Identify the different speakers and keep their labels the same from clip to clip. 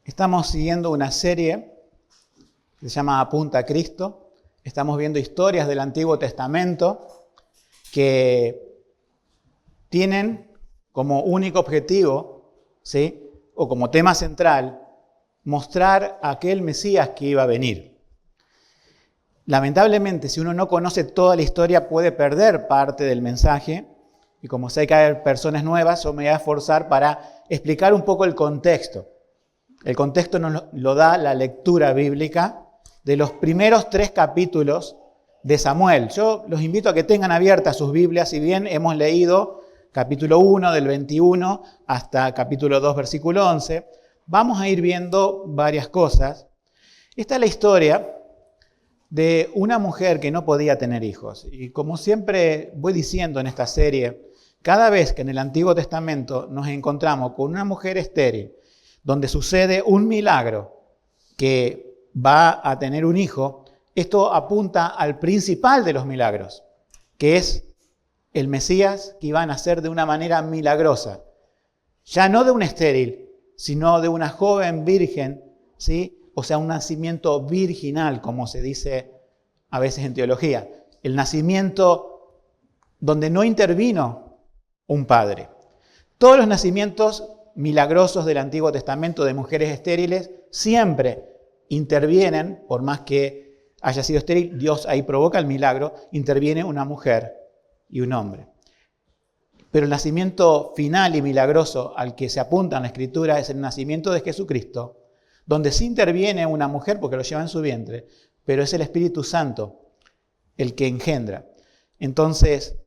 Speaker 1: Estamos siguiendo una serie que se llama Apunta a Cristo. Estamos viendo historias del Antiguo Testamento que tienen como único objetivo, ¿sí?, o como tema central, mostrar a aquel Mesías que iba a venir. Lamentablemente, si uno no conoce toda la historia, puede perder parte del mensaje. Y como sé que hay personas nuevas, yo me voy a esforzar para explicar un poco el contexto. El contexto nos lo da la lectura bíblica de los primeros 3 capítulos de Samuel. Yo los invito a que tengan abiertas sus Biblias. Si bien hemos leído capítulo 1 del 21 hasta capítulo 2, versículo 11, vamos a ir viendo varias cosas. Esta es la historia de una mujer que no podía tener hijos. Y como siempre voy diciendo en esta serie, cada vez que en el Antiguo Testamento nos encontramos con una mujer estéril, donde sucede un milagro que va a tener un hijo, esto apunta al principal de los milagros, que es el Mesías que iba a nacer de una manera milagrosa. Ya no de un estéril, sino de una joven virgen, ¿sí? O sea, un nacimiento virginal, como se dice a veces en teología. El nacimiento donde no intervino un padre. Todos los nacimientos milagrosos del Antiguo Testamento de mujeres estériles siempre intervienen, por más que haya sido estéril, Dios ahí provoca el milagro, interviene una mujer y un hombre. Pero el nacimiento final y milagroso al que se apunta en la Escritura es el nacimiento de Jesucristo, donde sí interviene una mujer porque lo lleva en su vientre, pero es el Espíritu Santo el que engendra. Entonces,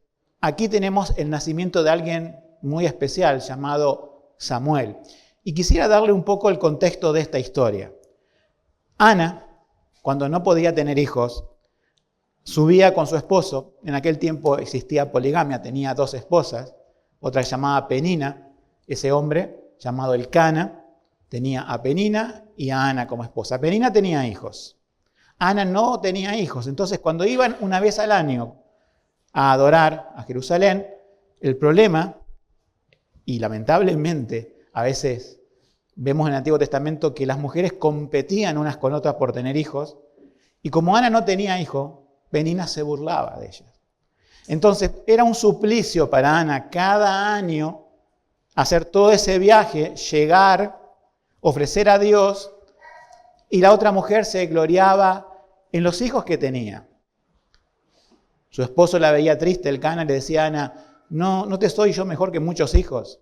Speaker 1: aquí tenemos el nacimiento de alguien muy especial llamado Samuel. Y quisiera darle un poco el contexto de esta historia. Ana, cuando no podía tener hijos, subía con su esposo. En aquel tiempo existía poligamia, tenía 2 esposas, otra llamada Penina. Ese hombre, llamado Elcana, tenía a Penina y a Ana como esposa. Penina tenía hijos. Ana no tenía hijos. Entonces, cuando iban una vez al año a adorar a Jerusalén, el problema, y lamentablemente a veces vemos en el Antiguo Testamento que las mujeres competían unas con otras por tener hijos, y como Ana no tenía hijo, Penina se burlaba de ellas. Entonces era un suplicio para Ana cada año hacer todo ese viaje, llegar, ofrecer a Dios, y la otra mujer se gloriaba en los hijos que tenía. Su esposo la veía triste, Elcana, le decía a Ana, no te soy yo mejor que muchos hijos.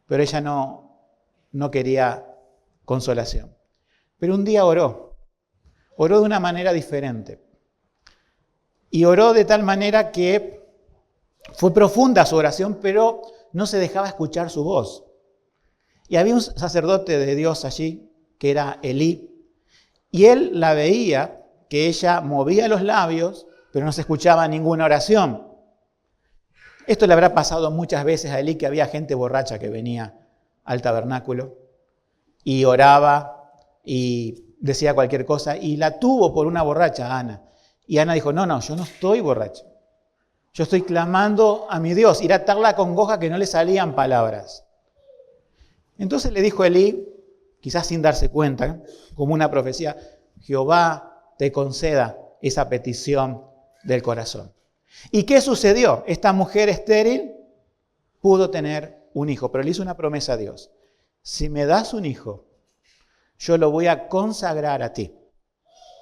Speaker 1: Pero ella no quería consolación. Pero un día oró de una manera diferente. Y oró de tal manera que fue profunda su oración, pero no se dejaba escuchar su voz. Y había un sacerdote de Dios allí, que era Elí, y él la veía, que ella movía los labios, pero no se escuchaba ninguna oración. Esto le habrá pasado muchas veces a Elí, que había gente borracha que venía al tabernáculo y oraba y decía cualquier cosa, y la tuvo por una borracha Ana. Y Ana dijo, no, yo no estoy borracha. Yo estoy clamando a mi Dios. Y era tal la congoja que no le salían palabras. Entonces le dijo Elí, quizás sin darse cuenta, como una profecía, Jehová te conceda esa petición del corazón. ¿Y qué sucedió? Esta mujer estéril pudo tener un hijo, pero le hizo una promesa a Dios. Si me das un hijo, yo lo voy a consagrar a ti.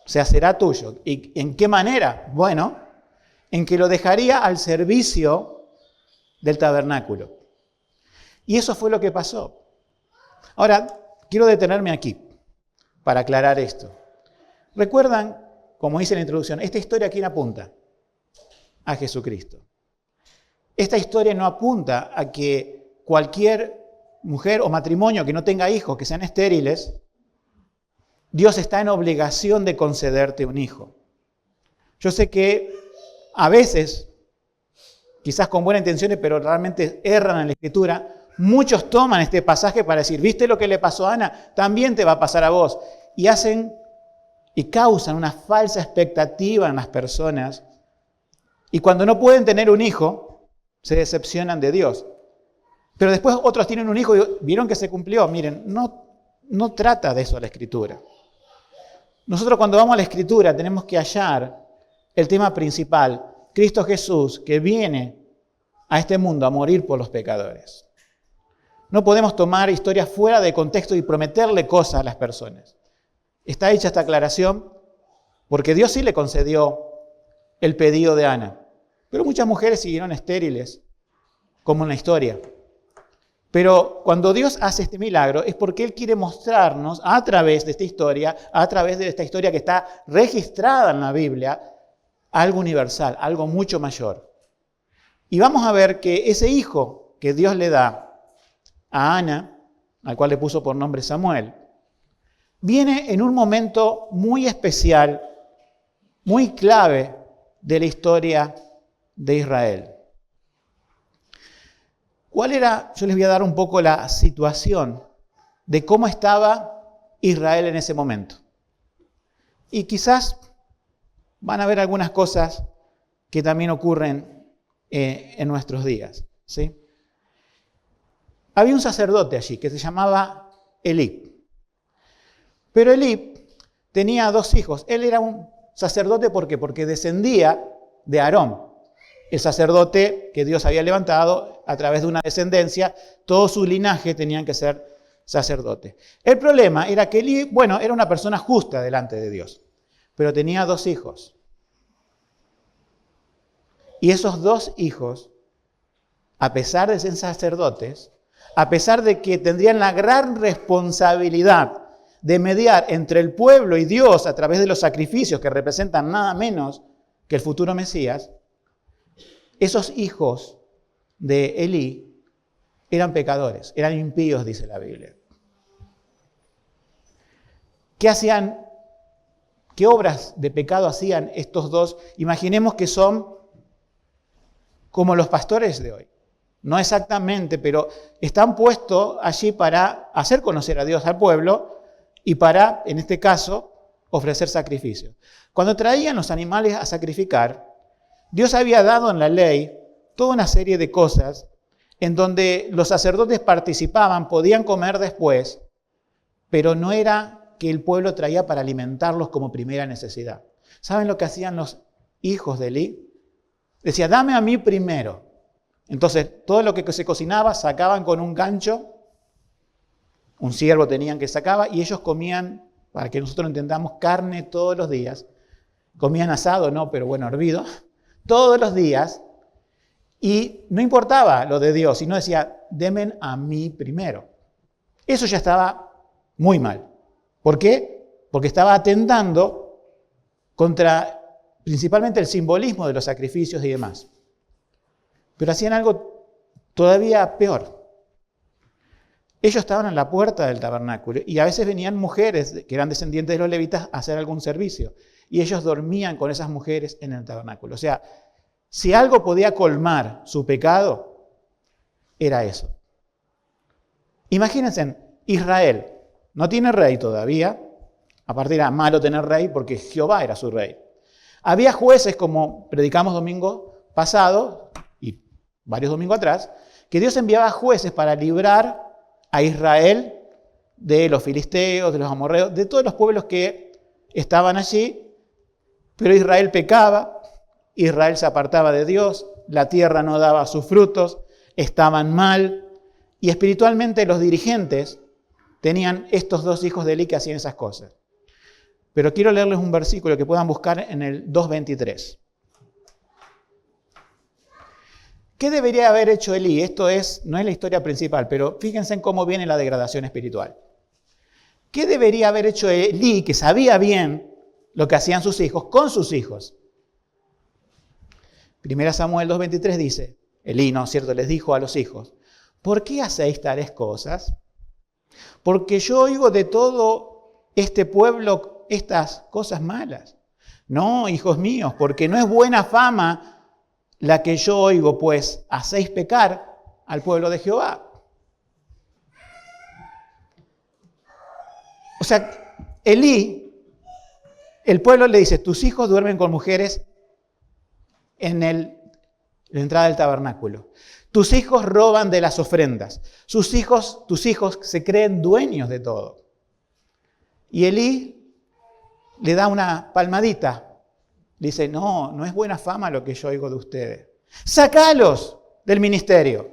Speaker 1: O sea, será tuyo. ¿Y en qué manera? Bueno, en que lo dejaría al servicio del tabernáculo. Y eso fue lo que pasó. Ahora, quiero detenerme aquí para aclarar esto. ¿Recuerdan, como dice en la introducción, esta historia a quién apunta? A Jesucristo. Esta historia no apunta a que cualquier mujer o matrimonio que no tenga hijos, que sean estériles, Dios está en obligación de concederte un hijo. Yo sé que a veces, quizás con buenas intenciones, pero realmente erran en la Escritura, muchos toman este pasaje para decir, ¿viste lo que le pasó a Ana? También te va a pasar a vos. Y hacen y causan una falsa expectativa en las personas. Y cuando no pueden tener un hijo, se decepcionan de Dios. Pero después otros tienen un hijo y vieron que se cumplió. Miren, no trata de eso la Escritura. Nosotros cuando vamos a la Escritura tenemos que hallar el tema principal, Cristo Jesús, que viene a este mundo a morir por los pecadores. No podemos tomar historias fuera de contexto y prometerle cosas a las personas. Está hecha esta aclaración porque Dios sí le concedió el pedido de Ana, pero muchas mujeres siguieron estériles, como en la historia. Pero cuando Dios hace este milagro es porque Él quiere mostrarnos a través de esta historia, que está registrada en la Biblia, algo universal, algo mucho mayor. Y vamos a ver que ese hijo que Dios le da a Ana, al cual le puso por nombre Samuel, viene en un momento muy especial, muy clave de la historia de Israel. ¿Cuál era? Yo les voy a dar un poco la situación de cómo estaba Israel en ese momento. Y quizás van a ver algunas cosas que también ocurren en nuestros días, ¿sí? Había un sacerdote allí que se llamaba Elí. Pero Elí tenía 2 hijos. Él era un sacerdote, ¿por qué? Porque descendía de Aarón, el sacerdote que Dios había levantado a través de una descendencia. Todo su linaje tenían que ser sacerdotes. El problema era que Elí, era una persona justa delante de Dios, pero tenía 2 hijos. Y esos 2 hijos, a pesar de ser sacerdotes, a pesar de que tendrían la gran responsabilidad de mediar entre el pueblo y Dios a través de los sacrificios que representan nada menos que el futuro Mesías, esos hijos de Elí eran pecadores, eran impíos, dice la Biblia. ¿Qué hacían? ¿Qué obras de pecado hacían estos 2? Imaginemos que son como los pastores de hoy. No exactamente, pero están puestos allí para hacer conocer a Dios al pueblo y para, en este caso, ofrecer sacrificios. Cuando traían los animales a sacrificar, Dios había dado en la ley toda una serie de cosas en donde los sacerdotes participaban, podían comer después, pero no era que el pueblo traía para alimentarlos como primera necesidad. ¿Saben lo que hacían los hijos de Elí? Decía, dame a mí primero. Entonces, todo lo que se cocinaba sacaban con un gancho, un ciervo tenían que sacaba, y ellos comían, para que nosotros entendamos, carne todos los días. Comían asado, no, pero hervido, todos los días. Y no importaba lo de Dios, sino decía, denme a mí primero. Eso ya estaba muy mal. ¿Por qué? Porque estaba atentando contra principalmente el simbolismo de los sacrificios y demás. Pero hacían algo todavía peor. Ellos estaban en la puerta del tabernáculo y a veces venían mujeres que eran descendientes de los levitas a hacer algún servicio. Y ellos dormían con esas mujeres en el tabernáculo. O sea, si algo podía colmar su pecado, era eso. Imagínense, Israel no tiene rey todavía. Aparte era malo tener rey porque Jehová era su rey. Había jueces, como predicamos domingo pasado y varios domingos atrás, que Dios enviaba jueces para librar a Israel de los filisteos, de los amorreos, de todos los pueblos que estaban allí. Pero Israel pecaba, Israel se apartaba de Dios, la tierra no daba sus frutos, estaban mal. Y espiritualmente los dirigentes tenían estos 2 hijos de Elí que hacían esas cosas. Pero quiero leerles un versículo que puedan buscar en el 2:23. ¿Qué debería haber hecho Elí? Esto no es la historia principal, pero fíjense en cómo viene la degradación espiritual. ¿Qué debería haber hecho Elí, que sabía bien lo que hacían sus hijos, con sus hijos? 1 Samuel 2:23 dice, Elí, ¿no es cierto?, les dijo a los hijos, ¿por qué hacéis tales cosas? Porque yo oigo de todo este pueblo estas cosas malas. No, hijos míos, porque no es buena fama la que yo oigo, pues hacéis pecar al pueblo de Jehová. O sea, Elí, el pueblo le dice, tus hijos duermen con mujeres en la entrada del tabernáculo. Tus hijos roban de las ofrendas. Tus hijos se creen dueños de todo. Y Elí le da una palmadita. Dice, no es buena fama lo que yo oigo de ustedes. ¡Sácalos del ministerio!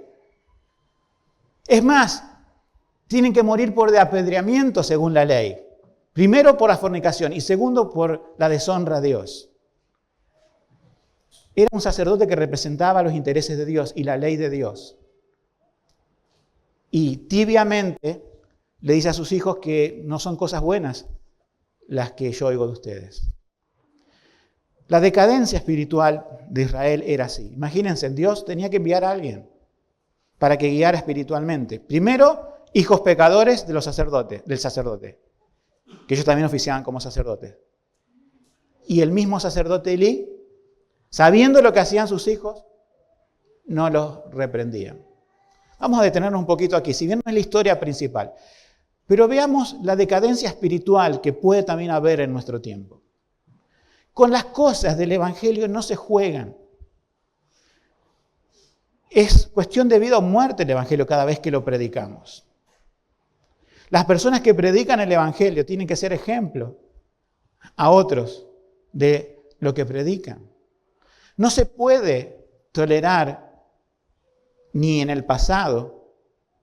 Speaker 1: Es más, tienen que morir por de apedreamiento según la ley. Primero por la fornicación y segundo por la deshonra a Dios. Era un sacerdote que representaba los intereses de Dios y la ley de Dios. Y tibiamente le dice a sus hijos que no son cosas buenas las que yo oigo de ustedes. La decadencia espiritual de Israel era así. Imagínense, Dios tenía que enviar a alguien para que guiara espiritualmente. Primero, hijos pecadores del sacerdote, que ellos también oficiaban como sacerdotes. Y el mismo sacerdote Elí, sabiendo lo que hacían sus hijos, no los reprendían. Vamos a detenernos un poquito aquí, si bien no es la historia principal, pero veamos la decadencia espiritual que puede también haber en nuestro tiempo. Con las cosas del Evangelio no se juegan. Es cuestión de vida o muerte el Evangelio cada vez que lo predicamos. Las personas que predican el Evangelio tienen que ser ejemplo a otros de lo que predican. No se puede tolerar ni en el pasado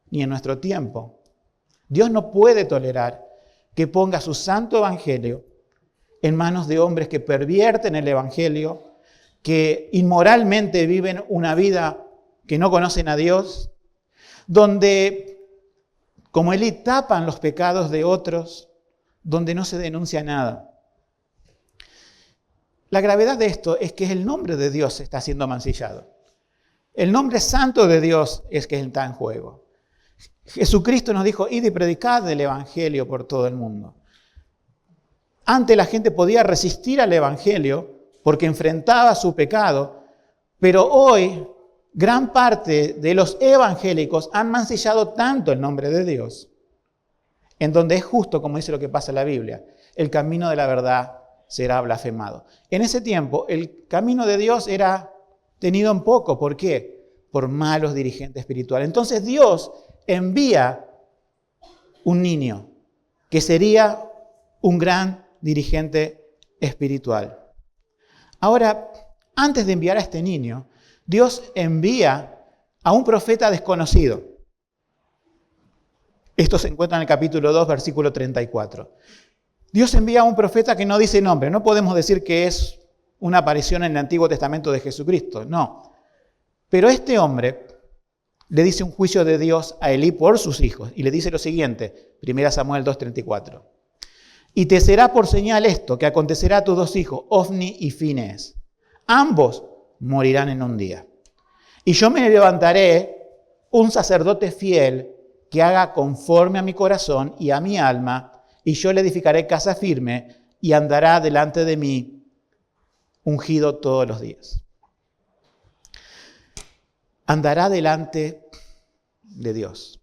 Speaker 1: ni en nuestro tiempo. Dios no puede tolerar que ponga su santo Evangelio en manos de hombres que pervierten el Evangelio, que inmoralmente viven una vida que no conocen a Dios, donde, como Elí, tapan los pecados de otros, donde no se denuncia nada. La gravedad de esto es que el nombre de Dios está siendo mancillado. El nombre santo de Dios es que está en juego. Jesucristo nos dijo, id y predicad el Evangelio por todo el mundo. Antes la gente podía resistir al Evangelio porque enfrentaba su pecado, pero hoy gran parte de los evangélicos han mancillado tanto el nombre de Dios, en donde es justo, como dice lo que pasa en la Biblia, el camino de la verdad será blasfemado. En ese tiempo, el camino de Dios era tenido en poco. ¿Por qué? Por malos dirigentes espirituales. Entonces Dios envía un niño que sería un gran dirigente espiritual. Ahora, antes de enviar a este niño, Dios envía a un profeta desconocido. Esto se encuentra en el capítulo 2, versículo 34. Dios envía a un profeta que no dice nombre. No podemos decir que es una aparición en el Antiguo Testamento de Jesucristo, no. Pero este hombre le dice un juicio de Dios a Elí por sus hijos y le dice lo siguiente, 1 Samuel 2:34. Y te será por señal esto, que acontecerá a tus dos hijos, Ofni y Finehés. Ambos morirán en un día. Y yo me levantaré un sacerdote fiel que haga conforme a mi corazón y a mi alma, y yo le edificaré casa firme y andará delante de mí ungido todos los días. Andará delante de Dios.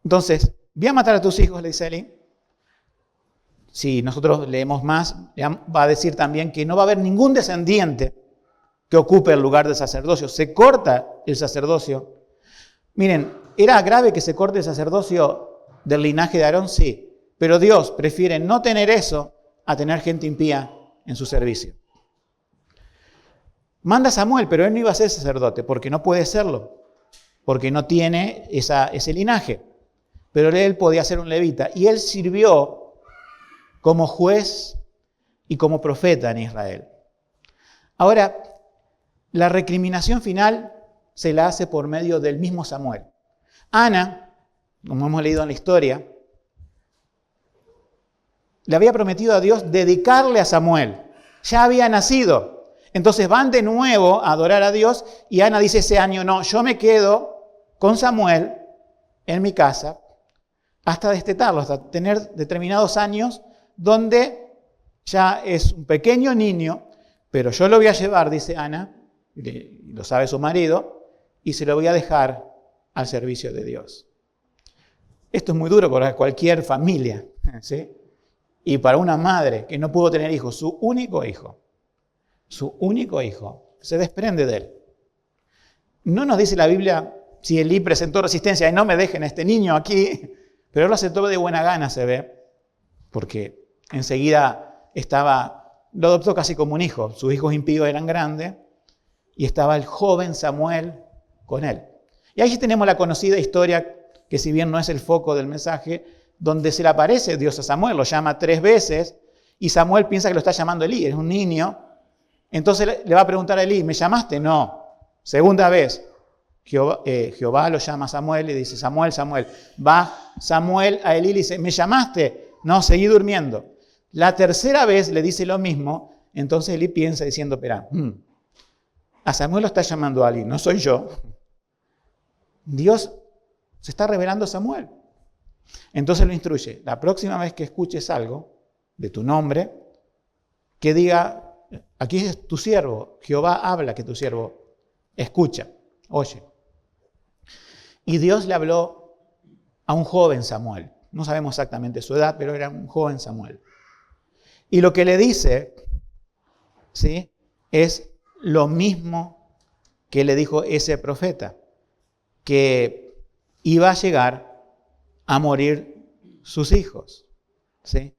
Speaker 1: Entonces, voy a matar a tus hijos, le dice Elí. Si nosotros leemos más, va a decir también que no va a haber ningún descendiente que ocupe el lugar del sacerdocio. Se corta el sacerdocio. Miren, ¿era grave que se corte el sacerdocio del linaje de Aarón? Sí. Pero Dios prefiere no tener eso a tener gente impía en su servicio. Manda a Samuel, pero él no iba a ser sacerdote, porque no puede serlo, porque no tiene ese linaje. Pero él podía ser un levita, y él sirvió como juez y como profeta en Israel. Ahora, la recriminación final se la hace por medio del mismo Samuel. Ana, como hemos leído en la historia, le había prometido a Dios dedicarle a Samuel. Ya había nacido. Entonces van de nuevo a adorar a Dios y Ana dice ese año, no, yo me quedo con Samuel en mi casa hasta destetarlo, hasta tener determinados años donde ya es un pequeño niño, pero yo lo voy a llevar, dice Ana, y lo sabe su marido, y se lo voy a dejar al servicio de Dios. Esto es muy duro para cualquier familia, ¿sí? Y para una madre que no pudo tener hijos, su único hijo, se desprende de él. No nos dice la Biblia si Elí presentó resistencia y no me dejen a este niño aquí, pero él lo aceptó de buena gana, se ve. porque enseguida lo adoptó casi como un hijo. Sus hijos impíos eran grandes y estaba el joven Samuel con él. Y ahí tenemos la conocida historia, que si bien no es el foco del mensaje, donde se le aparece Dios a Samuel, lo llama 3 veces, y Samuel piensa que lo está llamando Elí, es un niño. Entonces le va a preguntar a Elí, ¿me llamaste? No. Segunda vez, Jehová lo llama a Samuel y dice, Samuel, Samuel. Va Samuel a Elí y dice, ¿me llamaste? No, seguí durmiendo. La tercera vez le dice lo mismo, entonces Elí piensa diciendo, espera, a Samuel lo está llamando a alguien, no soy yo. Dios se está revelando a Samuel. Entonces lo instruye, la próxima vez que escuches algo de tu nombre, que diga, aquí es tu siervo, Jehová habla que tu siervo escucha, oye. Y Dios le habló a un joven Samuel, no sabemos exactamente su edad, pero era un joven Samuel. Y lo que le dice, ¿sí?, es lo mismo que le dijo ese profeta, que iba a llegar a morir sus hijos. ¿Sí?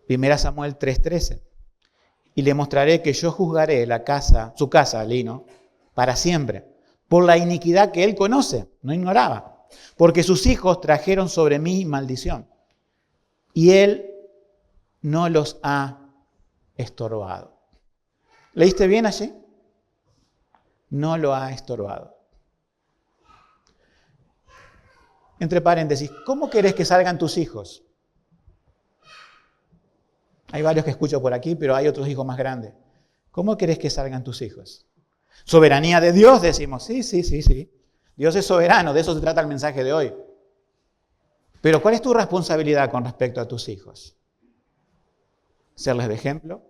Speaker 1: 1 Samuel 3:13. Y le mostraré que yo juzgaré su casa, Lino, para siempre, por la iniquidad que él conoce, no ignoraba, porque sus hijos trajeron sobre mí maldición, y él no los ha estorbado. ¿Leíste bien allí? No lo ha estorbado. Entre paréntesis, ¿cómo querés que salgan tus hijos? Hay varios que escucho por aquí, pero hay otros hijos más grandes. ¿Cómo querés que salgan tus hijos? Soberanía de Dios, decimos. Sí. Dios es soberano, de eso se trata el mensaje de hoy. Pero ¿cuál es tu responsabilidad con respecto a tus hijos? ¿Serles de ejemplo?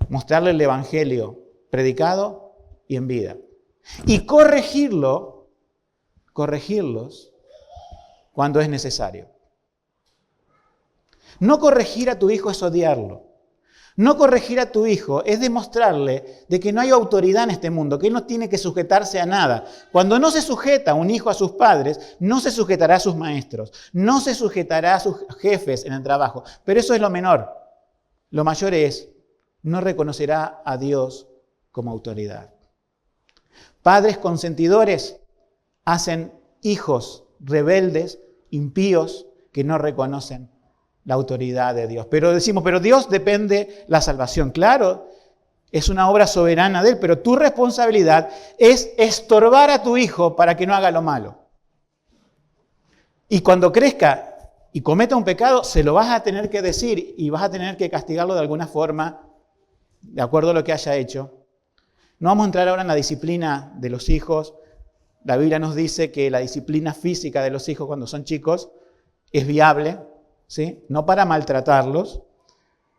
Speaker 1: Mostrarles el evangelio predicado y en vida. Y corregirlos cuando es necesario. No corregir a tu hijo es odiarlo. No corregir a tu hijo es demostrarle de que no hay autoridad en este mundo, que él no tiene que sujetarse a nada. Cuando no se sujeta un hijo a sus padres, no se sujetará a sus maestros, no se sujetará a sus jefes en el trabajo. Pero eso es lo menor. Lo mayor es, no reconocerá a Dios como autoridad. Padres consentidores hacen hijos rebeldes, impíos, que no reconocen la autoridad de Dios. Pero decimos, pero Dios depende la salvación. Claro, es una obra soberana de Él, pero tu responsabilidad es estorbar a tu hijo para que no haga lo malo. Y cuando crezca y cometa un pecado, se lo vas a tener que decir y vas a tener que castigarlo de alguna forma, de acuerdo a lo que haya hecho. No vamos a entrar ahora en la disciplina de los hijos. La Biblia nos dice que la disciplina física de los hijos cuando son chicos es viable, ¿sí? No para maltratarlos,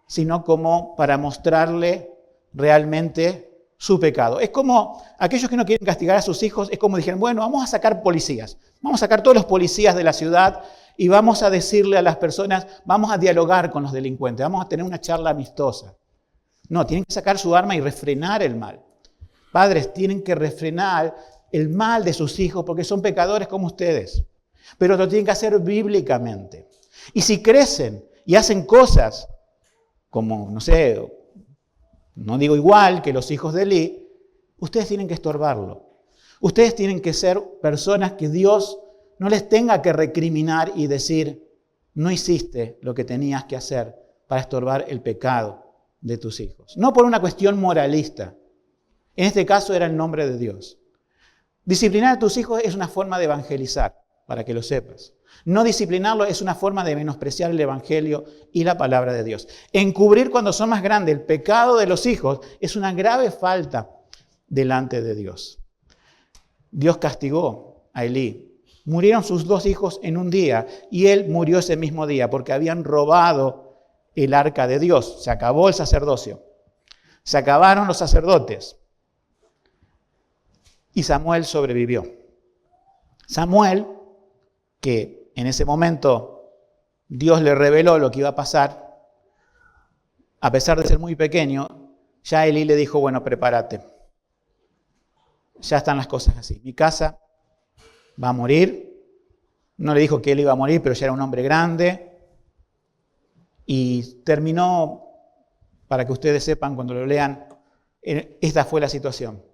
Speaker 1: sino como para mostrarle realmente su pecado. Es como aquellos que no quieren castigar a sus hijos, es como dijeron, bueno, vamos a sacar policías, vamos a sacar todos los policías de la ciudad y vamos a decirle a las personas, vamos a dialogar con los delincuentes, vamos a tener una charla amistosa. No, tienen que sacar su arma y refrenar el mal. Padres tienen que refrenar el mal de sus hijos porque son pecadores como ustedes. Pero lo tienen que hacer bíblicamente. Y si crecen y hacen cosas como, no sé, no digo igual que los hijos de Elí, ustedes tienen que estorbarlo. Ustedes tienen que ser personas que Dios no les tenga que recriminar y decir, no hiciste lo que tenías que hacer para estorbar el pecado de tus hijos. No por una cuestión moralista. En este caso era el nombre de Dios. Disciplinar a tus hijos es una forma de evangelizar, para que lo sepas. No disciplinarlo es una forma de menospreciar el evangelio y la palabra de Dios. Encubrir cuando son más grandes el pecado de los hijos es una grave falta delante de Dios. Dios castigó a Elí. Murieron sus 2 hijos en un día y él murió ese mismo día porque habían robado el arca de Dios. Se acabó el sacerdocio. Se acabaron los sacerdotes. Y Samuel sobrevivió. Samuel, que en ese momento Dios le reveló lo que iba a pasar, a pesar de ser muy pequeño, ya Elí le dijo, bueno, prepárate. Ya están las cosas así. Mi casa va a morir. No le dijo que él iba a morir, pero ya era un hombre grande. Y terminó, para que ustedes sepan cuando lo lean, esta fue la situación.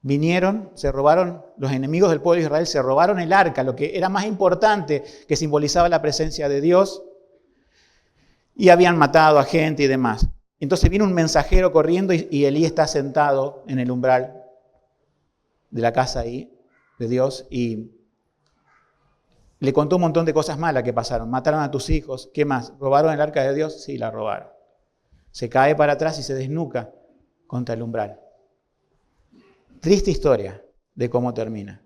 Speaker 1: Vinieron, se robaron, los enemigos del pueblo de Israel se robaron el arca, lo que era más importante, que simbolizaba la presencia de Dios, y habían matado a gente y demás. Entonces viene un mensajero corriendo y Elí está sentado en el umbral de la casa ahí, de Dios, y le contó un montón de cosas malas que pasaron. Mataron a tus hijos, ¿qué más? ¿Robaron el arca de Dios? Sí, la robaron. Se cae para atrás y se desnuca contra el umbral. Triste historia de cómo termina.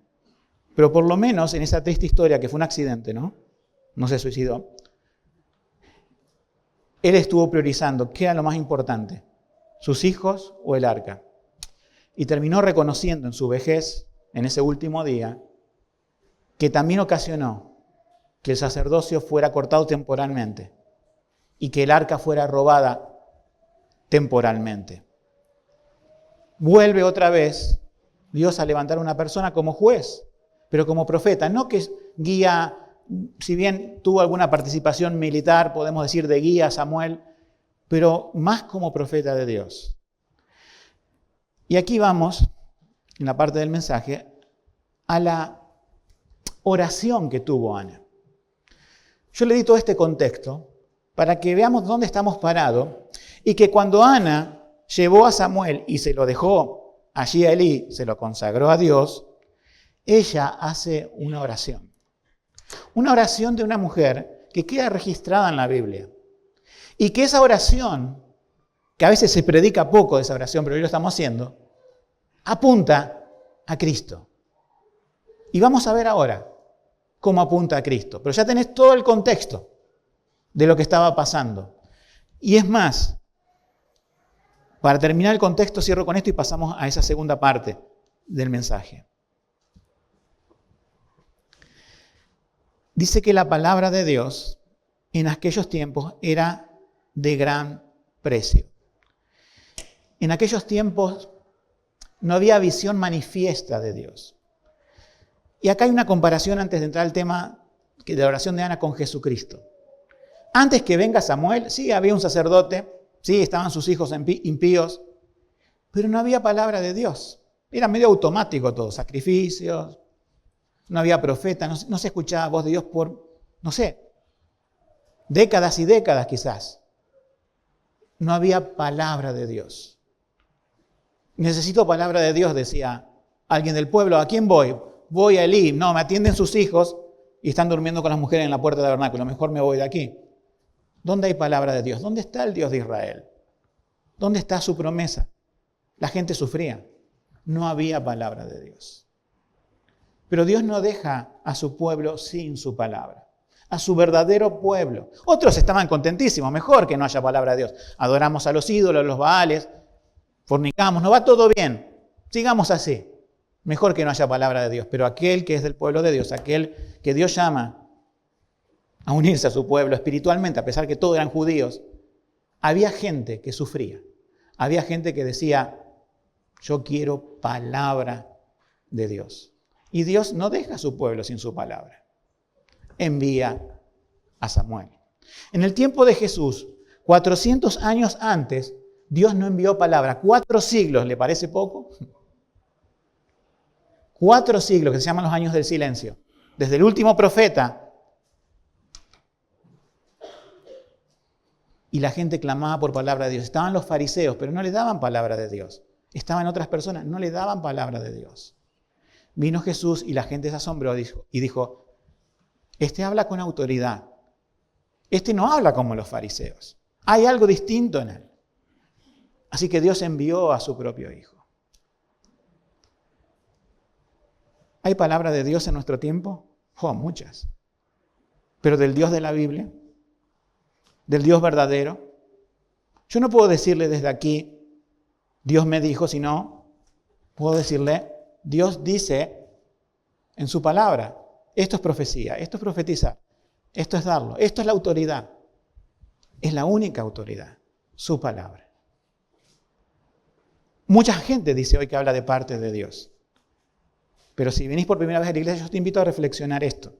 Speaker 1: Pero por lo menos en esa triste historia, que fue un accidente, ¿no? No se suicidó. Él estuvo priorizando qué era lo más importante, sus hijos o el arca. Y terminó reconociendo en su vejez, en ese último día, que también ocasionó que el sacerdocio fuera cortado temporalmente y que el arca fuera robada temporalmente. Vuelve otra vez Dios a levantar a una persona como juez, pero como profeta, no que guía, si bien tuvo alguna participación militar, podemos decir de guía a Samuel, pero más como profeta de Dios. Y aquí vamos, en la parte del mensaje, a la oración que tuvo Ana. Yo le di todo este contexto para que veamos dónde estamos parados y que cuando Ana llevó a Samuel y se lo dejó allí a Elí, se lo consagró a Dios, ella hace una oración. Una oración de una mujer que queda registrada en la Biblia. Y que esa oración, que a veces se predica poco de esa oración, pero hoy lo estamos haciendo, apunta a Cristo. Y vamos a ver ahora cómo apunta a Cristo. Pero ya tenés todo el contexto de lo que estaba pasando. Y es más, para terminar el contexto, cierro con esto y pasamos a esa segunda parte del mensaje. Dice que la palabra de Dios en aquellos tiempos era de gran precio. En aquellos tiempos no había visión manifiesta de Dios. Y acá hay una comparación antes de entrar al tema de la oración de Ana con Jesucristo. Antes que venga Samuel, sí había un sacerdote, sí estaban sus hijos impíos, pero no había palabra de Dios. Era medio automático todo, sacrificios, no había profeta, no se escuchaba voz de Dios por, no sé, décadas y décadas quizás. No había palabra de Dios. Necesito palabra de Dios, decía alguien del pueblo. ¿A quién voy? Voy a Elí. No, me atienden sus hijos y están durmiendo con las mujeres en la puerta del tabernáculo. Mejor me voy de aquí. ¿Dónde hay palabra de Dios? ¿Dónde está el Dios de Israel? ¿Dónde está su promesa? La gente sufría. No había palabra de Dios. Pero Dios no deja a su pueblo sin su palabra. A su verdadero pueblo. Otros estaban contentísimos. Mejor que no haya palabra de Dios. Adoramos a los ídolos, a los baales. Fornicamos. No va todo bien. Sigamos así. Mejor que no haya palabra de Dios. Pero aquel que es del pueblo de Dios, aquel que Dios llama a unirse a su pueblo espiritualmente, a pesar que todos eran judíos, había gente que sufría. Había gente que decía, yo quiero palabra de Dios. Y Dios no deja a su pueblo sin su palabra. Envía a Samuel. En el tiempo de Jesús, 400 años antes, Dios no envió palabra. 4 siglos, ¿le parece poco? 4 siglos, que se llaman los años del silencio. Desde el último profeta. Y la gente clamaba por palabra de Dios. Estaban los fariseos, pero no le daban palabra de Dios. Estaban otras personas, no le daban palabra de Dios. Vino Jesús y la gente se asombró y dijo, este habla con autoridad. Este no habla como los fariseos. Hay algo distinto en él. Así que Dios envió a su propio Hijo. ¿Hay palabra de Dios en nuestro tiempo? Oh, muchas. Pero del Dios de la Biblia, del Dios verdadero. Yo no puedo decirle desde aquí, Dios me dijo, sino puedo decirle, Dios dice en su palabra, esto es profecía, esto es profetizar, esto es darlo, esto es la autoridad. Es la única autoridad, su palabra. Mucha gente dice hoy que habla de parte de Dios. Pero si venís por primera vez a la iglesia, yo te invito a reflexionar esto.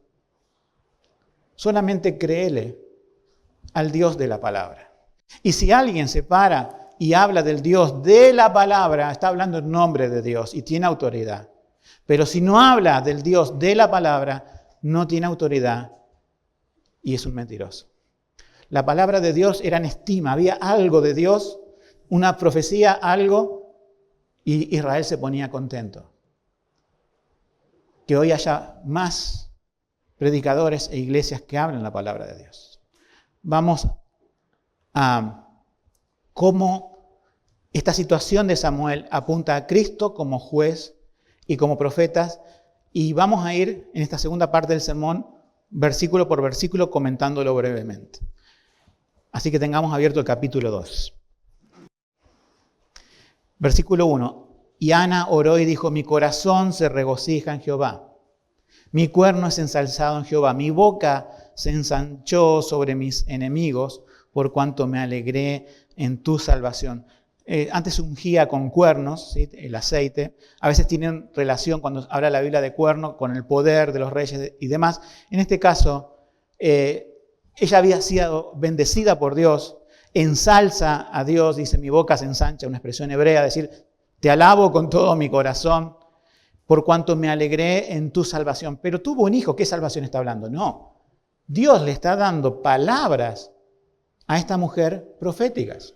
Speaker 1: Solamente créele al Dios de la palabra. Y si alguien se para y habla del Dios de la palabra, está hablando en nombre de Dios y tiene autoridad. Pero si no habla del Dios de la palabra, no tiene autoridad y es un mentiroso. La palabra de Dios era en estima, había algo de Dios, una profecía, algo, y Israel se ponía contento. Que hoy haya más predicadores e iglesias que hablen la palabra de Dios. Vamos a cómo esta situación de Samuel apunta a Cristo como juez y como profetas, y vamos a ir en esta segunda parte del sermón, versículo por versículo, comentándolo brevemente. Así que tengamos abierto el capítulo 2. Versículo 1. Y Ana oró y dijo, mi corazón se regocija en Jehová. Mi cuerno es ensalzado en Jehová. Mi boca se ensanchó sobre mis enemigos, por cuanto me alegré en tu salvación. Antes ungía con cuernos, ¿sí? El aceite. A veces tienen relación, cuando habla la Biblia de cuerno, con el poder de los reyes y demás. En este caso, ella había sido bendecida por Dios, ensalza a Dios, dice, mi boca se ensancha, una expresión hebrea, decir, te alabo con todo mi corazón, por cuanto me alegré en tu salvación. Pero tuvo un hijo, ¿qué salvación está hablando? No, Dios le está dando palabras a esta mujer proféticas.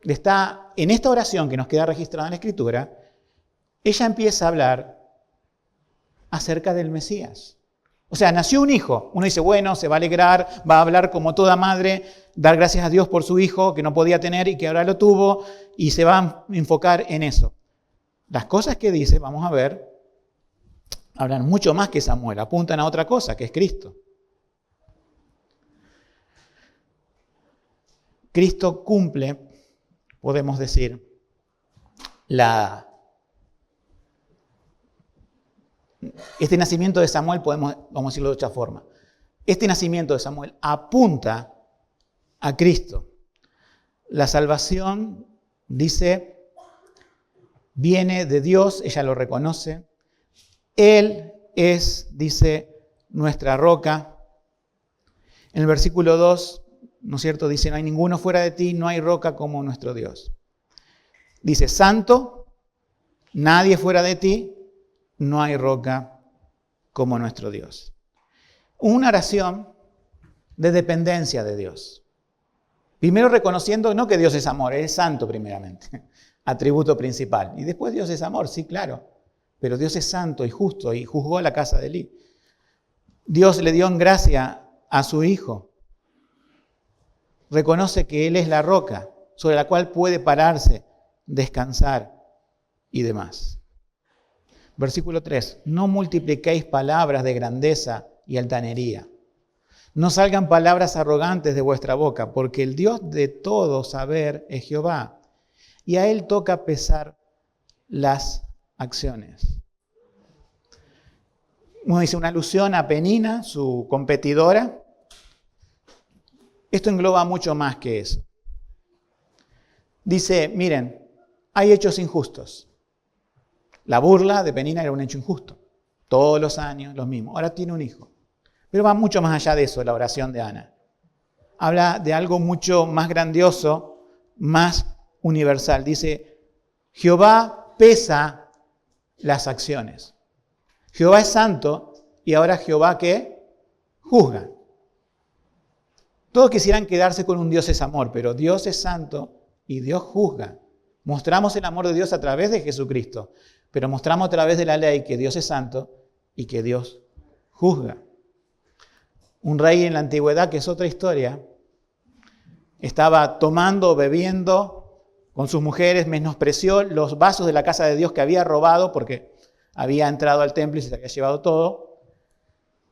Speaker 1: Le está, en esta oración que nos queda registrada en la Escritura, ella empieza a hablar acerca del Mesías. O sea, nació un hijo. Uno dice, bueno, se va a alegrar, va a hablar como toda madre, dar gracias a Dios por su hijo que no podía tener y que ahora lo tuvo, y se va a enfocar en eso. Las cosas que dice, vamos a ver, hablan mucho más que Samuel, apuntan a otra cosa, que es Cristo. Cristo cumple, podemos decir, este nacimiento de Samuel, vamos a decirlo de otra forma. Este nacimiento de Samuel apunta a Cristo. La salvación, dice, viene de Dios, ella lo reconoce. Él es, dice, nuestra roca. En el versículo 2, ¿no es cierto? Dice, no hay ninguno fuera de ti, no hay roca como nuestro Dios. Dice, santo, nadie fuera de ti, no hay roca como nuestro Dios. Una oración de dependencia de Dios. Primero reconociendo no que Dios es amor, Él es santo primeramente, atributo principal. Y después Dios es amor, sí, claro. Pero Dios es santo y justo y juzgó a la casa de Elí. Dios le dio en gracia a su Hijo. Reconoce que Él es la roca sobre la cual puede pararse, descansar y demás. Versículo 3. No multipliquéis palabras de grandeza y altanería. No salgan palabras arrogantes de vuestra boca, porque el Dios de todo saber es Jehová, y a Él toca pesar las acciones. Uno dice una alusión a Penina, su competidora. Esto engloba mucho más que eso. Dice, miren, hay hechos injustos. La burla de Penina era un hecho injusto. Todos los años, los mismos. Ahora tiene un hijo. Pero va mucho más allá de eso, la oración de Ana. Habla de algo mucho más grandioso, más universal. Dice, Jehová pesa las acciones. Jehová es santo y ahora Jehová, ¿qué? Juzga. Todos quisieran quedarse con un Dios es amor, pero Dios es santo y Dios juzga. Mostramos el amor de Dios a través de Jesucristo, pero mostramos a través de la ley que Dios es santo y que Dios juzga. Un rey en la antigüedad, que es otra historia, estaba tomando, bebiendo con sus mujeres, menospreció los vasos de la casa de Dios que había robado porque había entrado al templo y se había llevado todo,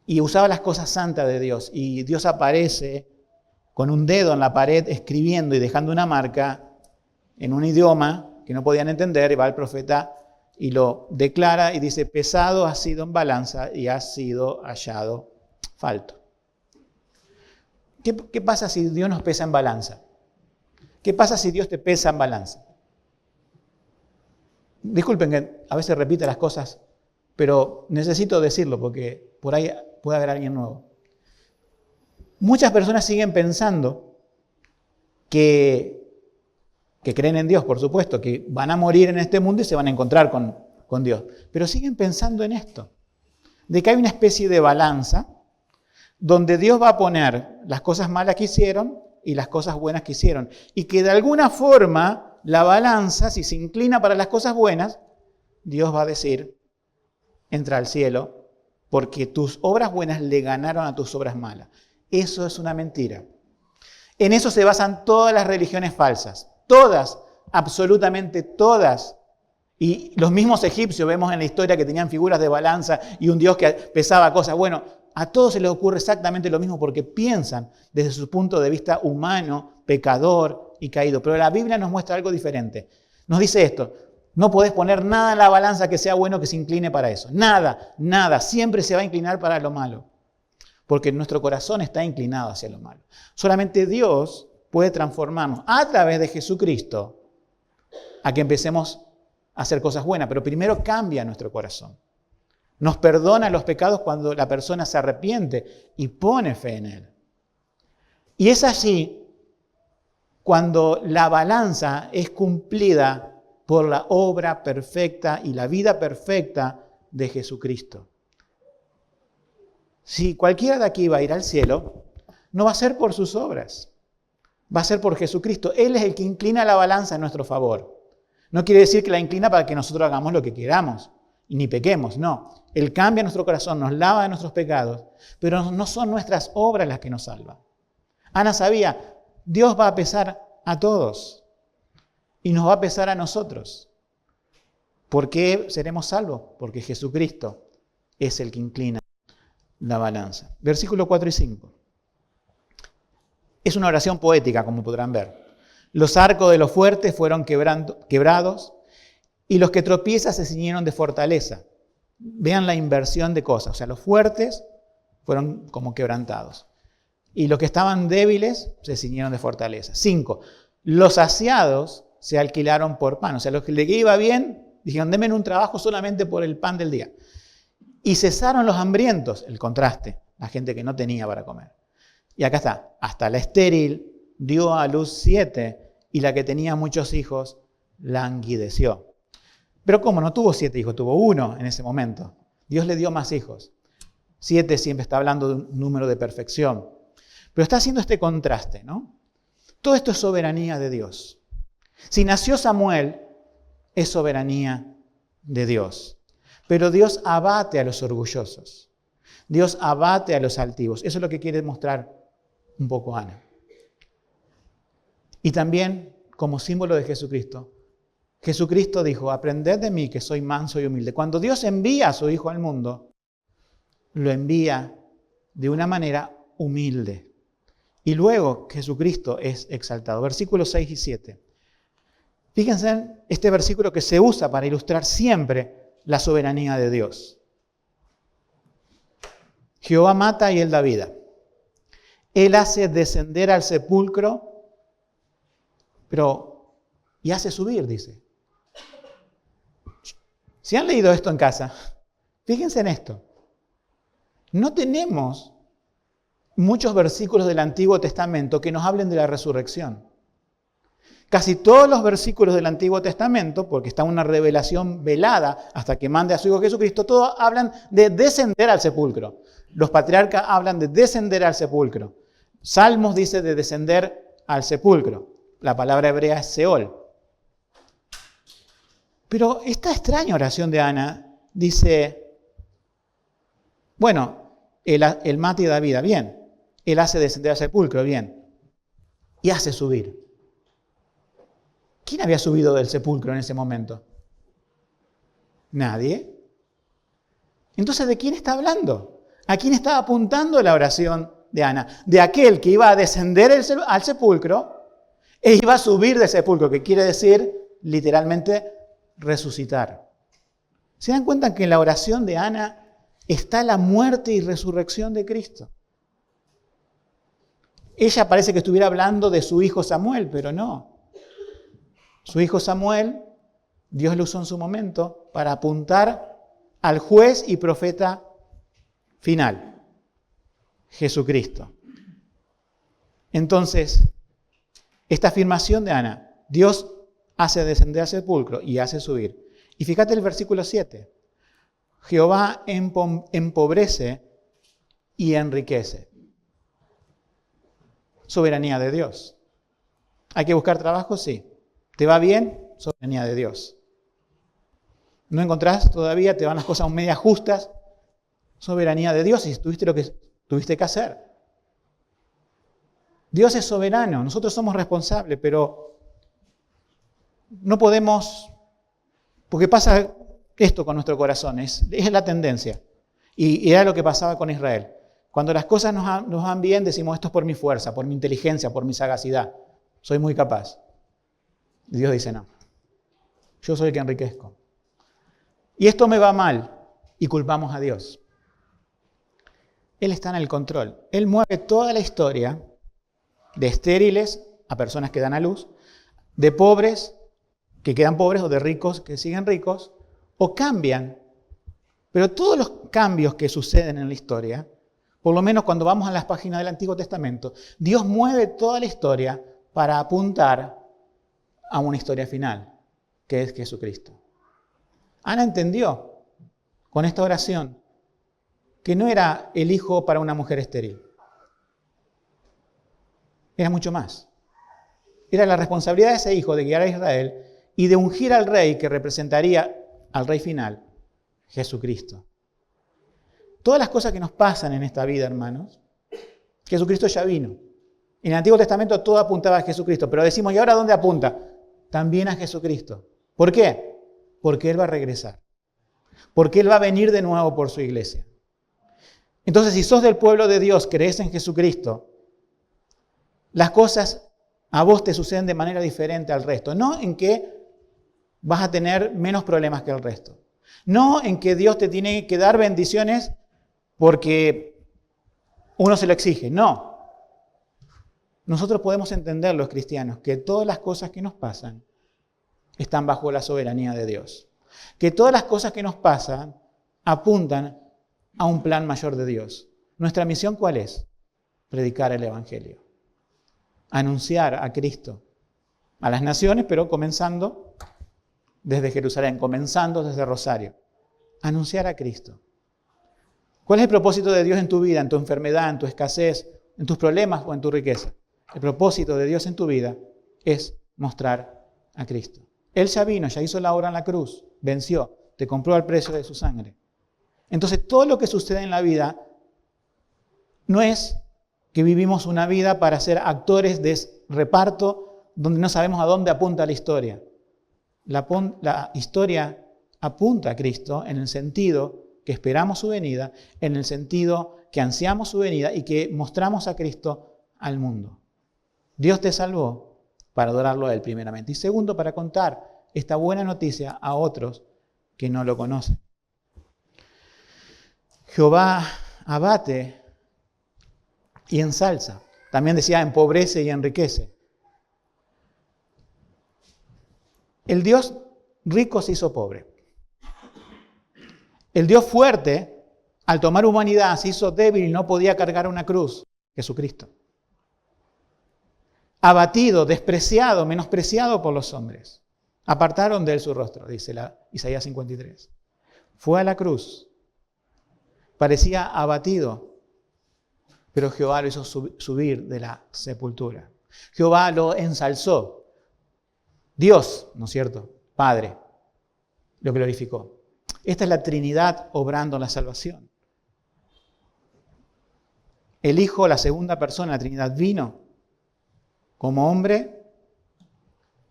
Speaker 1: y usaba las cosas santas de Dios. Y Dios aparece con un dedo en la pared escribiendo y dejando una marca en un idioma que no podían entender, y va el profeta y lo declara y dice, pesado ha sido en balanza y ha sido hallado falto. ¿Qué pasa si Dios nos pesa en balanza? ¿Qué pasa si Dios te pesa en balanza? Disculpen que a veces repite las cosas, pero necesito decirlo porque por ahí puede haber alguien nuevo. Muchas personas siguen pensando que creen en Dios, por supuesto, que van a morir en este mundo y se van a encontrar con Dios. Pero siguen pensando en esto, de que hay una especie de balanza donde Dios va a poner las cosas malas que hicieron y las cosas buenas que hicieron. Y que de alguna forma la balanza, si se inclina para las cosas buenas, Dios va a decir, entra al cielo, porque tus obras buenas le ganaron a tus obras malas. Eso es una mentira. En eso se basan todas las religiones falsas. Todas, absolutamente todas. Y los mismos egipcios, vemos en la historia que tenían figuras de balanza y un dios que pesaba cosas. Bueno, a todos se les ocurre exactamente lo mismo porque piensan desde su punto de vista humano, pecador y caído. Pero la Biblia nos muestra algo diferente. Nos dice esto, no podés poner nada en la balanza que sea bueno que se incline para eso. Nada, nada, siempre se va a inclinar para lo malo. Porque nuestro corazón está inclinado hacia lo malo. Solamente Dios puede transformarnos a través de Jesucristo a que empecemos a hacer cosas buenas. Pero primero cambia nuestro corazón. Nos perdona los pecados cuando la persona se arrepiente y pone fe en Él. Y es allí cuando la balanza es cumplida por la obra perfecta y la vida perfecta de Jesucristo. Si cualquiera de aquí va a ir al cielo, no va a ser por sus obras, va a ser por Jesucristo. Él es el que inclina la balanza en nuestro favor. No quiere decir que la inclina para que nosotros hagamos lo que queramos y ni pequemos, no. Él cambia nuestro corazón, nos lava de nuestros pecados, pero no son nuestras obras las que nos salvan. Ana sabía, Dios va a pesar a todos y nos va a pesar a nosotros. ¿Por qué seremos salvos? Porque Jesucristo es el que inclina la balanza. Versículos 4 y 5. Es una oración poética, como podrán ver. Los arcos de los fuertes fueron quebrados y los que tropiezan se ciñeron de fortaleza. Vean la inversión de cosas. O sea, los fuertes fueron como quebrantados. Y los que estaban débiles se ciñeron de fortaleza. 5. Los saciados se alquilaron por pan. O sea, los que les iba bien, dijeron, denme un trabajo solamente por el pan del día. Y cesaron los hambrientos, el contraste, la gente que no tenía para comer. Y acá está, hasta la estéril dio a luz 7 y la que tenía muchos hijos languideció. Pero ¿cómo? No tuvo 7 hijos, tuvo 1 en ese momento. Dios le dio más hijos. 7 siempre está hablando de un número de perfección. Pero está haciendo este contraste, ¿no? Todo esto es soberanía de Dios. Si nació Samuel, es soberanía de Dios. Pero Dios abate a los orgullosos. Dios abate a los altivos. Eso es lo que quiere mostrar un poco Ana. Y también, como símbolo de Jesucristo, Jesucristo dijo, aprended de mí que soy manso y humilde. Cuando Dios envía a su Hijo al mundo, lo envía de una manera humilde. Y luego Jesucristo es exaltado. Versículos 6 y 7. Fíjense en este versículo que se usa para ilustrar siempre la soberanía de Dios. Jehová mata y Él da vida. Él hace descender al sepulcro, y hace subir, dice. Si han leído esto en casa, fíjense en esto. No tenemos muchos versículos del Antiguo Testamento que nos hablen de la resurrección. Casi todos los versículos del Antiguo Testamento, porque está una revelación velada hasta que mande a su Hijo Jesucristo, todos hablan de descender al sepulcro. Los patriarcas hablan de descender al sepulcro. Salmos dice de descender al sepulcro. La palabra hebrea es Seol. Pero esta extraña oración de Ana dice, bueno, él mata y da vida, bien. Él hace descender al sepulcro, bien. Y hace subir. ¿Quién había subido del sepulcro en ese momento? Nadie. Entonces, ¿de quién está hablando? ¿A quién estaba apuntando la oración de Ana? De aquel que iba a descender al sepulcro e iba a subir del sepulcro, que quiere decir, literalmente, resucitar. ¿Se dan cuenta que en la oración de Ana está la muerte y resurrección de Cristo? Ella parece que estuviera hablando de su hijo Samuel, pero no. Su hijo Samuel, Dios lo usó en su momento para apuntar al juez y profeta final, Jesucristo. Entonces, esta afirmación de Ana, Dios hace descender al sepulcro y hace subir. Y fíjate el versículo 7. Jehová empobrece y enriquece. Soberanía de Dios. ¿Hay que buscar trabajo? Sí. ¿Te va bien? Soberanía de Dios. ¿No encontrás todavía? ¿Te van las cosas medias justas? Soberanía de Dios y tuviste lo que tuviste que hacer. Dios es soberano, nosotros somos responsables, pero no podemos, porque pasa esto con nuestro corazón, es la tendencia. Y era lo que pasaba con Israel. Cuando las cosas nos van bien, decimos, esto es por mi fuerza, por mi inteligencia, por mi sagacidad. Soy muy capaz. Y Dios dice, no, yo soy el que enriquezco. Y esto me va mal, y culpamos a Dios. Él está en el control. Él mueve toda la historia de estériles a personas que dan a luz, de pobres que quedan pobres o de ricos que siguen ricos, o cambian. Pero todos los cambios que suceden en la historia, por lo menos cuando vamos a las páginas del Antiguo Testamento, Dios mueve toda la historia para apuntar a una historia final, que es Jesucristo. Ana entendió con esta oración que no era el hijo para una mujer estéril. Era mucho más. Era la responsabilidad de ese hijo de guiar a Israel y de ungir al rey que representaría al rey final, Jesucristo. Todas las cosas que nos pasan en esta vida, hermanos, Jesucristo ya vino. En el Antiguo Testamento todo apuntaba a Jesucristo, pero decimos, ¿y ahora dónde apunta? También a Jesucristo. ¿Por qué? Porque Él va a regresar. Porque Él va a venir de nuevo por su iglesia. Entonces, si sos del pueblo de Dios, crees en Jesucristo, las cosas a vos te suceden de manera diferente al resto. No en que vas a tener menos problemas que el resto. No en que Dios te tiene que dar bendiciones porque uno se lo exige. No. Nosotros podemos entender, los cristianos, que todas las cosas que nos pasan están bajo la soberanía de Dios. Que todas las cosas que nos pasan apuntan a un plan mayor de Dios. ¿Nuestra misión cuál es? Predicar el Evangelio. Anunciar a Cristo a las naciones, pero comenzando desde Jerusalén, comenzando desde Rosario. Anunciar a Cristo. ¿Cuál es el propósito de Dios en tu vida, en tu enfermedad, en tu escasez, en tus problemas o en tu riqueza? El propósito de Dios en tu vida es mostrar a Cristo. Él ya vino, ya hizo la obra en la cruz, venció, te compró al precio de su sangre. Entonces, todo lo que sucede en la vida no es que vivimos una vida para ser actores de reparto donde no sabemos a dónde apunta la historia. La historia apunta a Cristo en el sentido que esperamos su venida, en el sentido que ansiamos su venida y que mostramos a Cristo al mundo. Dios te salvó para adorarlo a Él primeramente. Y segundo, para contar esta buena noticia a otros que no lo conocen. Jehová abate y ensalza. También decía, empobrece y enriquece. El Dios rico se hizo pobre. El Dios fuerte, al tomar humanidad, se hizo débil y no podía cargar una cruz. Jesucristo. Abatido, despreciado, menospreciado por los hombres. Apartaron de él su rostro, dice Isaías 53. Fue a la cruz. Parecía abatido, pero Jehová lo hizo subir de la sepultura. Jehová lo ensalzó. Dios, ¿no es cierto? Padre, lo glorificó. Esta es la Trinidad obrando la salvación. El Hijo, la segunda persona de la Trinidad, vino como hombre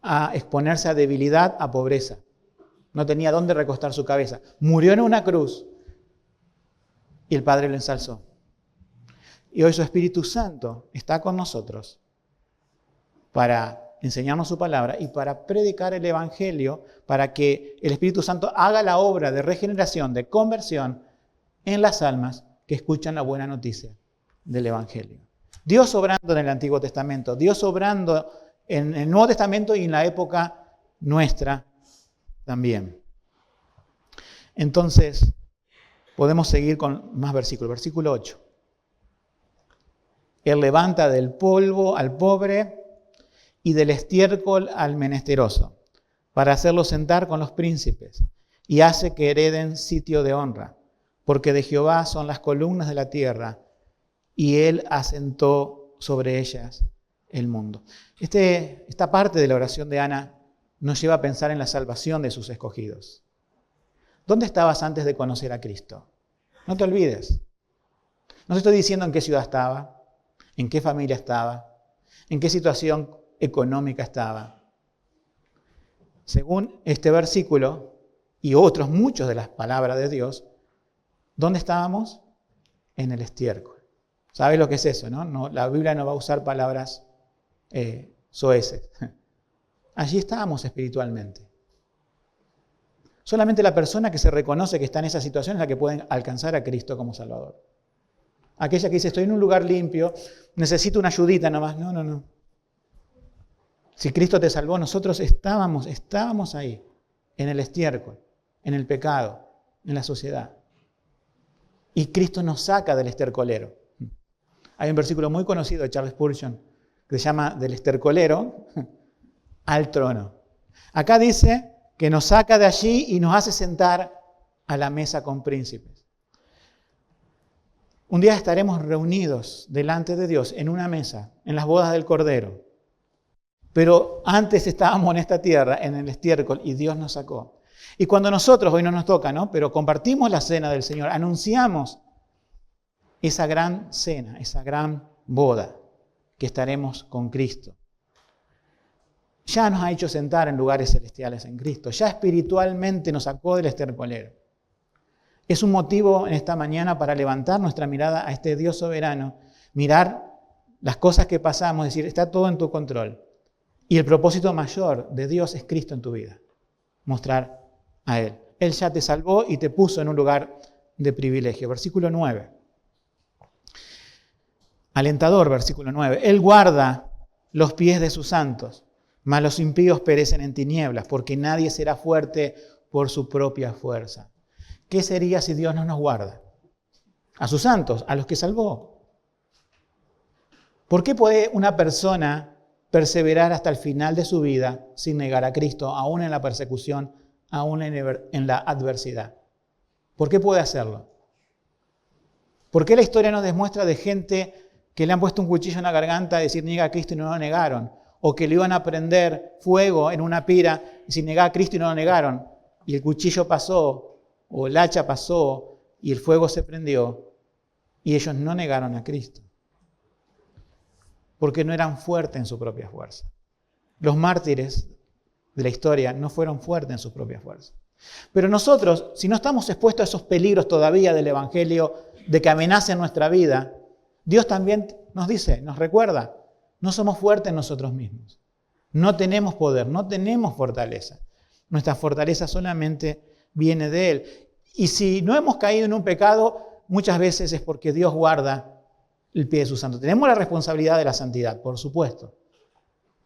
Speaker 1: a exponerse a debilidad, a pobreza. No tenía dónde recostar su cabeza. Murió en una cruz y el Padre lo ensalzó. Y hoy su Espíritu Santo está con nosotros para enseñarnos su palabra y para predicar el Evangelio, para que el Espíritu Santo haga la obra de regeneración, de conversión en las almas que escuchan la buena noticia del Evangelio. Dios obrando en el Antiguo Testamento, Dios obrando en el Nuevo Testamento y en la época nuestra también. Entonces, podemos seguir con más versículos. Versículo 8. Él levanta del polvo al pobre y del estiércol al menesteroso, para hacerlo sentar con los príncipes, y hace que hereden sitio de honra, porque de Jehová son las columnas de la tierra, y Él asentó sobre ellas el mundo. Esta parte de la oración de Ana nos lleva a pensar en la salvación de sus escogidos. ¿Dónde estabas antes de conocer a Cristo? No te olvides. No te estoy diciendo en qué ciudad estaba, en qué familia estaba, en qué situación económica estaba. Según este versículo y otros muchos de las palabras de Dios, ¿dónde estábamos? En el estiércol. ¿Sabes lo que es eso, no? La Biblia no va a usar palabras soeces. Allí estábamos espiritualmente. Solamente la persona que se reconoce que está en esa situación es la que puede alcanzar a Cristo como Salvador. Aquella que dice, estoy en un lugar limpio, necesito una ayudita nomás. No. Si Cristo te salvó, nosotros estábamos ahí, en el estiércol, en el pecado, en la sociedad. Y Cristo nos saca del estercolero. Hay un versículo muy conocido de Charles Spurgeon que se llama del estercolero al trono. Acá dice que nos saca de allí y nos hace sentar a la mesa con príncipes. Un día estaremos reunidos delante de Dios en una mesa, en las bodas del Cordero. Pero antes estábamos en esta tierra, en el estiércol, y Dios nos sacó. Y cuando nosotros, hoy no nos toca, ¿no? Pero compartimos la cena del Señor, anunciamos esa gran cena, esa gran boda, que estaremos con Cristo. Ya nos ha hecho sentar en lugares celestiales en Cristo. Ya espiritualmente nos sacó del estercolero. Es un motivo en esta mañana para levantar nuestra mirada a este Dios soberano, mirar las cosas que pasamos, decir, está todo en tu control. Y el propósito mayor de Dios es Cristo en tu vida. Mostrar a Él. Él ya te salvó y te puso en un lugar de privilegio. Versículo 9. Alentador, versículo 9. Él guarda los pies de sus santos, mas los impíos perecen en tinieblas, porque nadie será fuerte por su propia fuerza. ¿Qué sería si Dios no nos guarda? A sus santos, a los que salvó. ¿Por qué puede una persona perseverar hasta el final de su vida sin negar a Cristo, aún en la persecución, aún en la adversidad? ¿Por qué puede hacerlo? ¿Por qué la historia nos demuestra de gente que le han puesto un cuchillo en la garganta a decir niega a Cristo y no lo negaron? O que le iban a prender fuego en una pira y decir niega a Cristo y no lo negaron. Y el cuchillo pasó, o el hacha pasó, y el fuego se prendió, y ellos no negaron a Cristo. Porque no eran fuertes en su propia fuerza. Los mártires de la historia no fueron fuertes en su propia fuerza. Pero nosotros, si no estamos expuestos a esos peligros todavía del Evangelio, de que amenacen nuestra vida, Dios también nos dice, nos recuerda, no somos fuertes nosotros mismos. No tenemos poder, no tenemos fortaleza. Nuestra fortaleza solamente viene de Él. Y si no hemos caído en un pecado, muchas veces es porque Dios guarda el pie de su santo. Tenemos la responsabilidad de la santidad, por supuesto.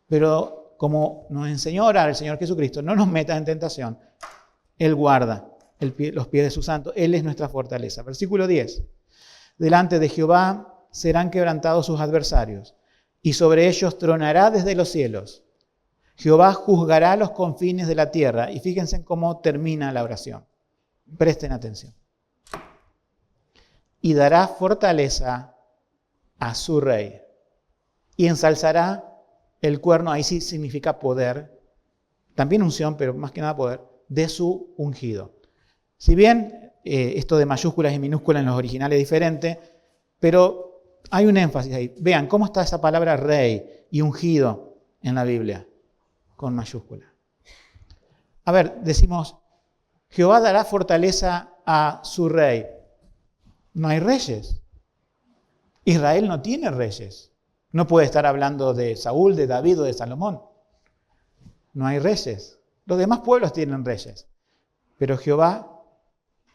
Speaker 1: Pero como nos enseñó a orar el Señor Jesucristo, no nos meta en tentación. Él guarda los pies de su santo. Él es nuestra fortaleza. Versículo 10. Delante de Jehová serán quebrantados sus adversarios, y sobre ellos tronará desde los cielos. Jehová juzgará los confines de la tierra. Y fíjense en cómo termina la oración. Presten atención. Y dará fortaleza a su rey. Y ensalzará el cuerno, ahí sí significa poder, también unción, pero más que nada poder, de su ungido. Si bien esto de mayúsculas y minúsculas en los originales es diferente, pero hay un énfasis ahí. Vean cómo está esa palabra rey y ungido en la Biblia, con mayúscula. A ver, decimos, Jehová dará fortaleza a su rey. No hay reyes. Israel no tiene reyes. No puede estar hablando de Saúl, de David o de Salomón. No hay reyes. Los demás pueblos tienen reyes. Pero Jehová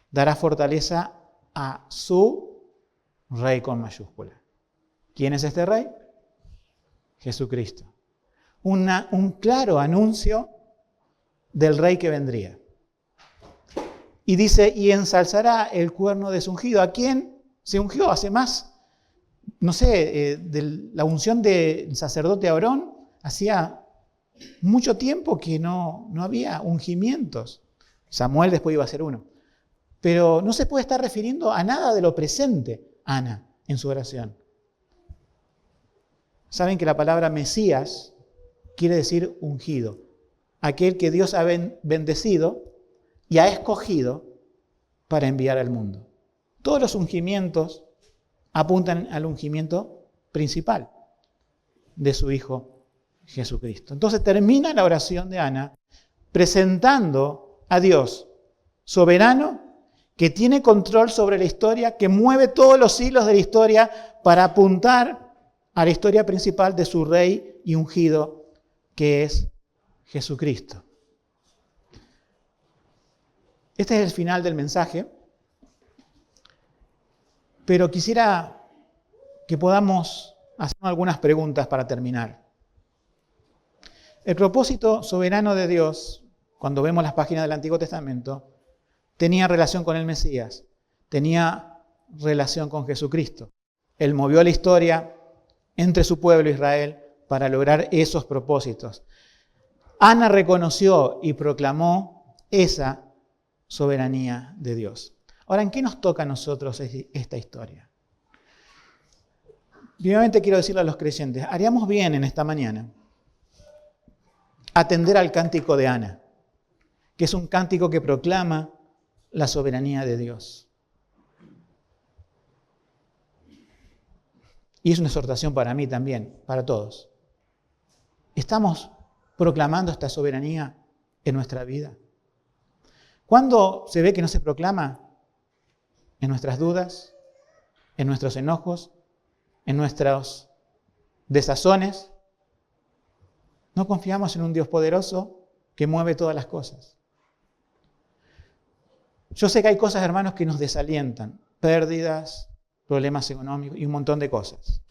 Speaker 1: dará fortaleza a su rey con mayúscula. ¿Quién es este rey? Jesucristo. Un claro anuncio del rey que vendría. Y dice, y ensalzará el cuerno de su ungido. ¿A quién se ungió? Hace más no sé, de la unción del sacerdote Aarón, hacía mucho tiempo que no había ungimientos. Samuel después iba a ser uno. Pero no se puede estar refiriendo a nada de lo presente, Ana, en su oración. Saben que la palabra Mesías quiere decir ungido. Aquel que Dios ha bendecido y ha escogido para enviar al mundo. Todos los ungimientos apuntan al ungimiento principal de su Hijo Jesucristo. Entonces termina la oración de Ana presentando a Dios soberano, que tiene control sobre la historia, que mueve todos los hilos de la historia para apuntar a la historia principal de su Rey y ungido, que es Jesucristo. Este es el final del mensaje, pero quisiera que podamos hacer algunas preguntas para terminar. El propósito soberano de Dios, cuando vemos las páginas del Antiguo Testamento, tenía relación con el Mesías, tenía relación con Jesucristo. Él movió la historia entre su pueblo Israel para lograr esos propósitos. Ana reconoció y proclamó esa soberanía de Dios. Ahora, ¿en qué nos toca a nosotros esta historia? Primeramente quiero decirle a los creyentes, haríamos bien en esta mañana atender al cántico de Ana, que es un cántico que proclama la soberanía de Dios. Y es una exhortación para mí también, para todos. ¿Estamos proclamando esta soberanía en nuestra vida? ¿Cuándo se ve que no se proclama? En nuestras dudas, en nuestros enojos, en nuestros desazones. No confiamos en un Dios poderoso que mueve todas las cosas. Yo sé que hay cosas, hermanos, que nos desalientan. Pérdidas, problemas económicos y un montón de cosas.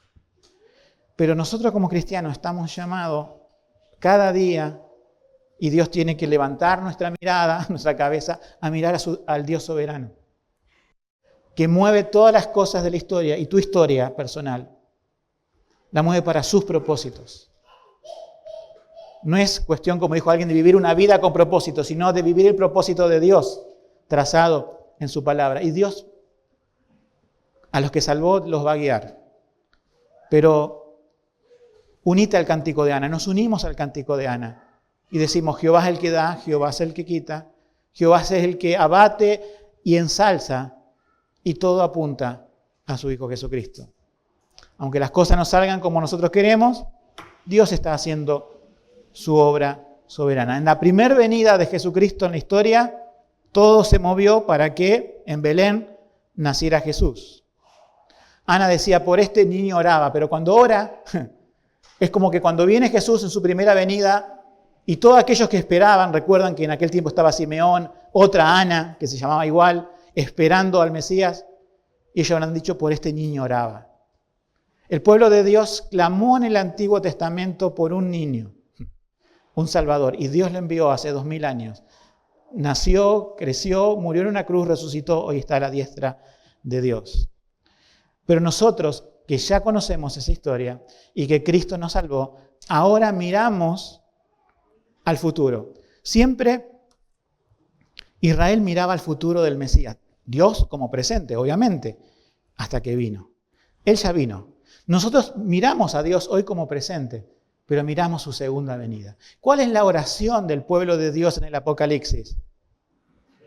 Speaker 1: Pero nosotros como cristianos estamos llamados cada día, y Dios tiene que levantar nuestra mirada, nuestra cabeza, a mirar al Dios soberano, que mueve todas las cosas de la historia, y tu historia personal la mueve para sus propósitos. No es cuestión, como dijo alguien, de vivir una vida con propósito, sino de vivir el propósito de Dios trazado en su palabra. Y Dios a los que salvó los va a guiar. Pero unite al cántico de Ana. Nos unimos al cántico de Ana y decimos: Jehová es el que da, Jehová es el que quita, Jehová es el que abate y ensalza, y todo apunta a su Hijo Jesucristo. Aunque las cosas no salgan como nosotros queremos, Dios está haciendo su obra soberana. En la primera venida de Jesucristo en la historia, todo se movió para que en Belén naciera Jesús. Ana decía: por este niño oraba, pero cuando ora, es como que cuando viene Jesús en su primera venida, y todos aquellos que esperaban, recuerdan que en aquel tiempo estaba Simeón, otra Ana, que se llamaba igual, esperando al Mesías, y ellos habrán dicho: por este niño oraba. El pueblo de Dios clamó en el Antiguo Testamento por un niño, un Salvador, y Dios lo envió hace 2000 años. Nació, creció, murió en una cruz, resucitó, hoy está a la diestra de Dios. Pero nosotros, que ya conocemos esa historia y que Cristo nos salvó, ahora miramos al futuro. Siempre Israel miraba al futuro del Mesías. Dios como presente, obviamente, hasta que vino. Él ya vino. Nosotros miramos a Dios hoy como presente, pero miramos su segunda venida. ¿Cuál es la oración del pueblo de Dios en el Apocalipsis?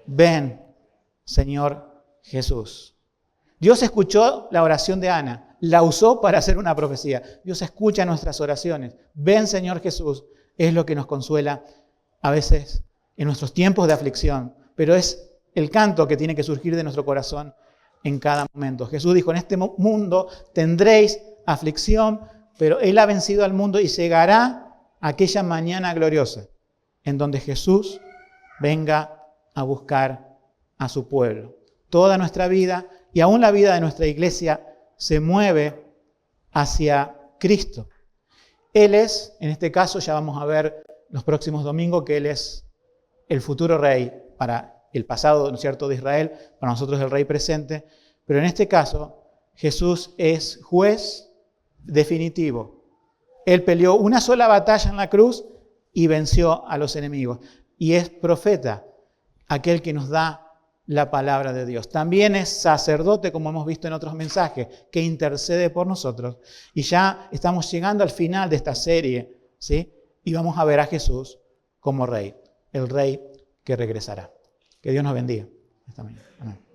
Speaker 1: Ven, Señor Jesús. Dios escuchó la oración de Ana, la usó para hacer una profecía. Dios escucha nuestras oraciones. Ven, Señor Jesús, es lo que nos consuela a veces en nuestros tiempos de aflicción, pero es el canto que tiene que surgir de nuestro corazón en cada momento. Jesús dijo: en este mundo tendréis aflicción, pero Él ha vencido al mundo y llegará aquella mañana gloriosa en donde Jesús venga a buscar a su pueblo. Toda nuestra vida y aún la vida de nuestra iglesia se mueve hacia Cristo. Él es, en este caso ya vamos a ver los próximos domingos, que Él es el futuro rey para el pasado, ¿no es cierto?, de Israel, para nosotros el rey presente, pero en este caso Jesús es juez definitivo. Él peleó una sola batalla en la cruz y venció a los enemigos. Y es profeta, aquel que nos da la palabra de Dios. También es sacerdote, como hemos visto en otros mensajes, que intercede por nosotros. Y ya estamos llegando al final de esta serie, ¿sí? Y vamos a ver a Jesús como Rey, el Rey que regresará. Que Dios nos bendiga esta mañana. Amén.